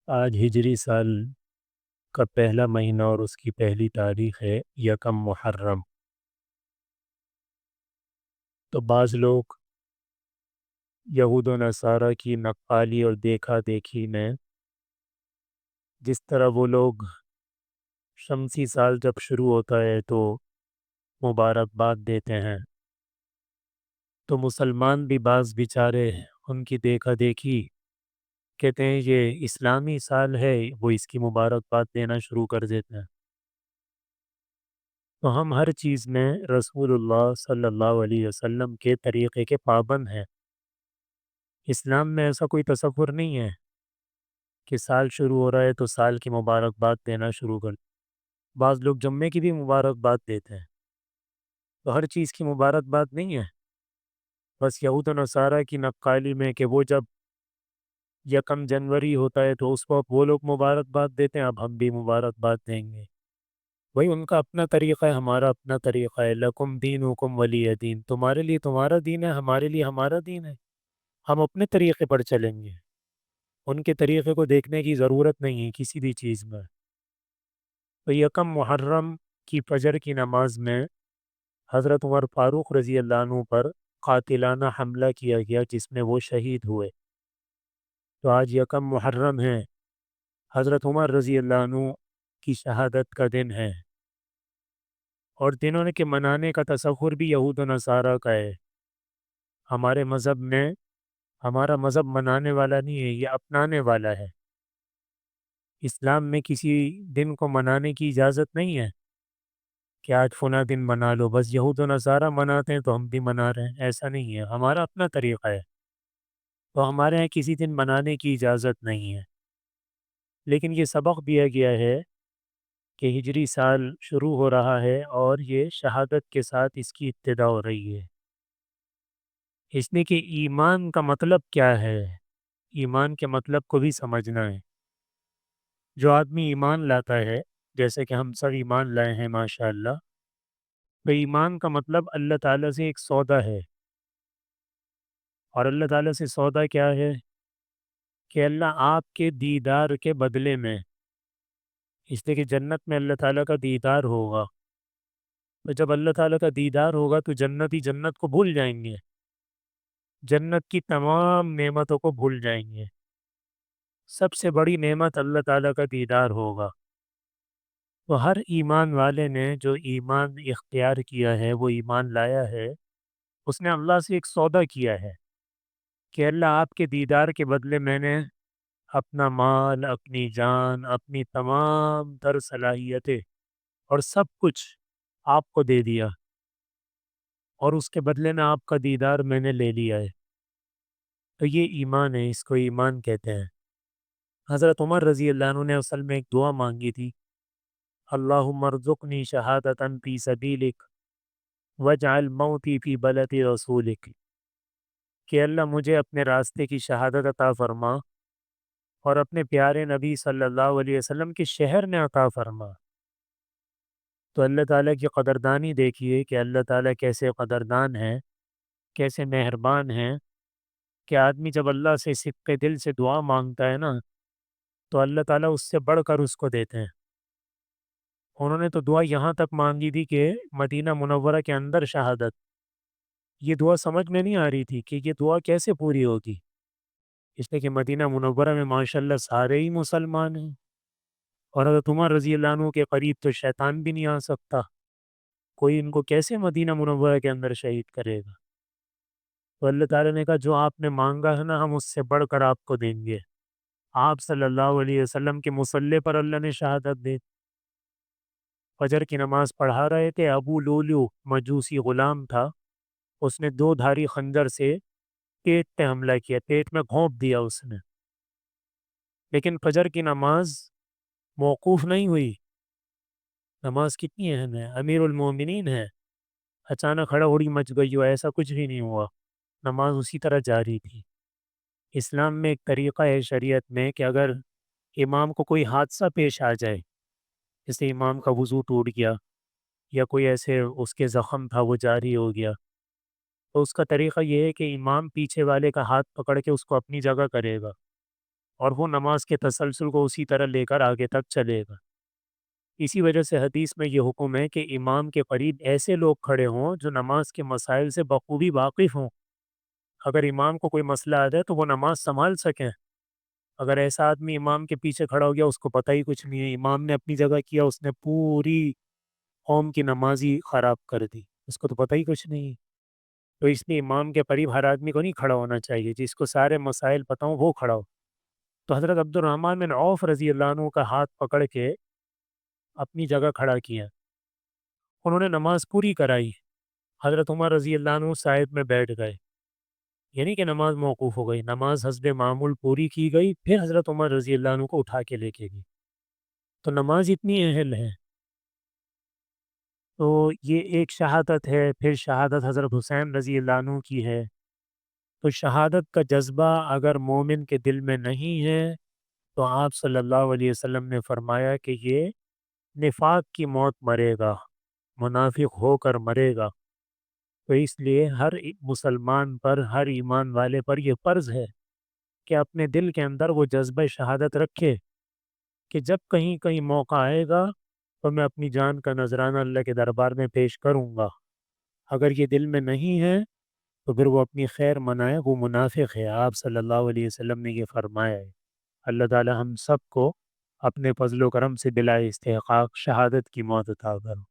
آج ہجری سال کا پہلا مہینہ اور اس کی پہلی تاریخ ہے یکم محرم۔ تو بعض لوگ یہود و نصارہ کی نقالی اور دیکھا دیکھی میں جس طرح وہ لوگ شمسی سال جب شروع ہوتا ہے تو مبارکباد دیتے ہیں، تو مسلمان بھی بعض بیچارے ان کی دیکھا دیکھی کہتے ہیں یہ اسلامی سال ہے، وہ اس کی مبارکباد دینا شروع کر دیتے ہیں۔ تو ہم ہر چیز میں رسول اللہ صلی اللہ علیہ وسلم کے طریقے کے پابند ہیں۔ اسلام میں ایسا کوئی تصور نہیں ہے کہ سال شروع ہو رہا ہے تو سال کی مبارکباد دینا شروع کر۔ بعض لوگ جمعے کی بھی مبارکباد دیتے ہیں، تو ہر چیز کی مبارکباد نہیں ہے۔ بس یہود و نصارہ کی نقالی میں کہ وہ جب یکم جنوری ہوتا ہے تو اس وقت وہ لوگ مبارکباد دیتے ہیں، اب ہم بھی مبارکباد دیں گے۔ وہی ان کا اپنا طریقہ ہے، ہمارا اپنا طریقہ ہے۔ لکم دینکم ولی دین، تمہارے لیے تمہارا دین ہے، ہمارے لیے ہمارا دین ہے۔ ہم اپنے طریقے پر چلیں گے، ان کے طریقے کو دیکھنے کی ضرورت نہیں ہے کسی بھی چیز میں۔ تو یکم محرم کی فجر کی نماز میں حضرت عمر فاروق رضی اللہ عنہ پر قاتلانہ حملہ کیا گیا جس میں وہ شہید ہوئے۔ تو آج یکم محرم ہے، حضرت عمر رضی اللہ عنہ کی شہادت کا دن ہے، اور دنوں کے منانے کا تصور بھی یہود و نصارہ کا ہے۔ ہمارے مذہب میں ہمارا مذہب منانے والا نہیں ہے، یہ اپنانے والا ہے۔ اسلام میں کسی دن کو منانے کی اجازت نہیں ہے کہ آج فلاں دن منا لو، بس یہود و نصارہ مناتے ہیں تو ہم بھی منا رہے ہیں، ایسا نہیں ہے۔ ہمارا اپنا طریقہ ہے، تو ہمارے یہاں کسی دن منانے کی اجازت نہیں ہے۔ لیکن یہ سبق دیا گیا ہے کہ ہجری سال شروع ہو رہا ہے اور یہ شہادت کے ساتھ اس کی ابتدا ہو رہی ہے۔ اس نے کہ ایمان کا مطلب کیا ہے، ایمان کے مطلب کو بھی سمجھنا ہے۔ جو آدمی ایمان لاتا ہے، جیسے کہ ہم سب ایمان لائے ہیں ماشاءاللہ، تو ایمان کا مطلب اللہ تعالیٰ سے ایک سودا ہے۔ اور اللہ تعالیٰ سے سودا کیا ہے؟ کہ اللہ آپ کے دیدار کے بدلے میں، اس لیے کہ جنت میں اللہ تعالیٰ کا دیدار ہوگا، تو جب اللہ تعالیٰ کا دیدار ہوگا تو جنتی جنت کو بھول جائیں گے، جنت کی تمام نعمتوں کو بھول جائیں گے۔ سب سے بڑی نعمت اللہ تعالیٰ کا دیدار ہوگا۔ تو ہر ایمان والے نے جو ایمان اختیار کیا ہے، وہ ایمان لایا ہے، اس نے اللہ سے ایک سودا کیا ہے کہ اللہ آپ کے دیدار کے بدلے میں نے اپنا مال، اپنی جان، اپنی تمام تر صلاحیتیں اور سب کچھ آپ کو دے دیا، اور اس کے بدلے میں آپ کا دیدار میں نے لے لیا ہے۔ تو یہ ایمان ہے، اس کو ایمان کہتے ہیں۔ حضرت عمر رضی اللہ عنہ نے اصل میں ایک دعا مانگی تھی، اللہم ارزقنی شہادتا فی سبیلک واجعل موتی فی بلد رسولک، کہ اللہ مجھے اپنے راستے کی شہادت عطا فرما اور اپنے پیارے نبی صلی اللہ علیہ وسلم کے شہر میں عطا فرما۔ تو اللہ تعالیٰ کی قدردانی دیکھیے کہ اللہ تعالیٰ کیسے قدردان ہیں، کیسے مہربان ہیں، کہ آدمی جب اللہ سے صدق دل سے دعا مانگتا ہے نا، تو اللہ تعالیٰ اس سے بڑھ کر اس کو دیتے ہیں۔ انہوں نے تو دعا یہاں تک مانگی تھی کہ مدینہ منورہ کے اندر شہادت۔ یہ دعا سمجھ میں نہیں آ رہی تھی کہ یہ دعا کیسے پوری ہوگی، اس لیے کہ مدینہ منورہ میں ماشاءاللہ سارے ہی مسلمان ہیں، اور حضرت عمر رضی اللہ عنہ کے قریب تو شیطان بھی نہیں آ سکتا، کوئی ان کو کیسے مدینہ منورہ کے اندر شہید کرے گا؟ تو اللہ تعالیٰ نے کہا جو آپ نے مانگا ہے نا، ہم اس سے بڑھ کر آپ کو دیں گے۔ آپ صلی اللہ علیہ وسلم کے مصلی پر اللہ نے شہادت دی۔ فجر کی نماز پڑھا رہے تھے، ابو لولو مجوسی غلام تھا، اس نے دو دھاری خنجر سے پیٹ پہ حملہ کیا، پیٹ میں گھونپ دیا اس نے، لیکن فجر کی نماز موقوف نہیں ہوئی۔ نماز کتنی اہم ہے، امیر المومنین ہے، اچانک ہڑبڑی مچ گئی ہو، ایسا کچھ بھی نہیں ہوا، نماز اسی طرح جاری تھی۔ اسلام میں ایک طریقہ ہے شریعت میں کہ اگر امام کو کوئی حادثہ پیش آ جائے، جیسے امام کا وضو ٹوٹ گیا یا کوئی ایسے اس کے زخم تھا وہ جاری ہو گیا، تو اس کا طریقہ یہ ہے کہ امام پیچھے والے کا ہاتھ پکڑ کے اس کو اپنی جگہ کرے گا، اور وہ نماز کے تسلسل کو اسی طرح لے کر آگے تک چلے گا۔ اسی وجہ سے حدیث میں یہ حکم ہے کہ امام کے قریب ایسے لوگ کھڑے ہوں جو نماز کے مسائل سے بخوبی واقف ہوں۔ اگر امام کو کوئی مسئلہ آ جائے تو وہ نماز سنبھال سکیں۔ اگر ایسا آدمی امام کے پیچھے کھڑا ہو گیا، اس کو پتہ ہی کچھ نہیں ہے، امام نے اپنی جگہ کیا، اس نے پوری قوم کی نماز ہی خراب کر دی، اس کو تو پتہ ہی کچھ نہیں ہے۔ تو اس لیے امام کے قریب ہر آدمی کو نہیں کھڑا ہونا چاہیے، جس کو سارے مسائل پتہ ہوں وہ کھڑا ہو۔ تو حضرت عبد الرحمن بن عوف رضی اللہ عنہ کا ہاتھ پکڑ کے اپنی جگہ کھڑا کیا، انہوں نے نماز پوری کرائی۔ حضرت عمر رضی اللہ عنہ سائد میں بیٹھ گئے، یعنی کہ نماز موقوف ہو گئی، نماز حسب معمول پوری کی گئی، پھر حضرت عمر رضی اللہ عنہ کو اٹھا کے لے کے گئی۔ تو نماز اتنی اہم ہے۔ تو یہ ایک شہادت ہے، پھر شہادت حضرت حسین رضی اللہ عنہ کی ہے۔ تو شہادت کا جذبہ اگر مومن کے دل میں نہیں ہے تو آپ صلی اللہ علیہ وسلم نے فرمایا کہ یہ نفاق کی موت مرے گا، منافق ہو کر مرے گا۔ تو اس لیے ہر مسلمان پر، ہر ایمان والے پر یہ فرض ہے کہ اپنے دل کے اندر وہ جذبہ شہادت رکھے کہ جب کہیں کہیں موقع آئے گا تو میں اپنی جان کا نذرانہ اللہ کے دربار میں پیش کروں گا۔ اگر یہ دل میں نہیں ہے تو پھر وہ اپنی خیر منائے، وہ منافق ہے۔ آپ صلی اللہ علیہ وسلم نے یہ فرمایا ہے۔ اللہ تعالی ہم سب کو اپنے فضل و کرم سے بلا استحقاق شہادت کی موت عطا کرے۔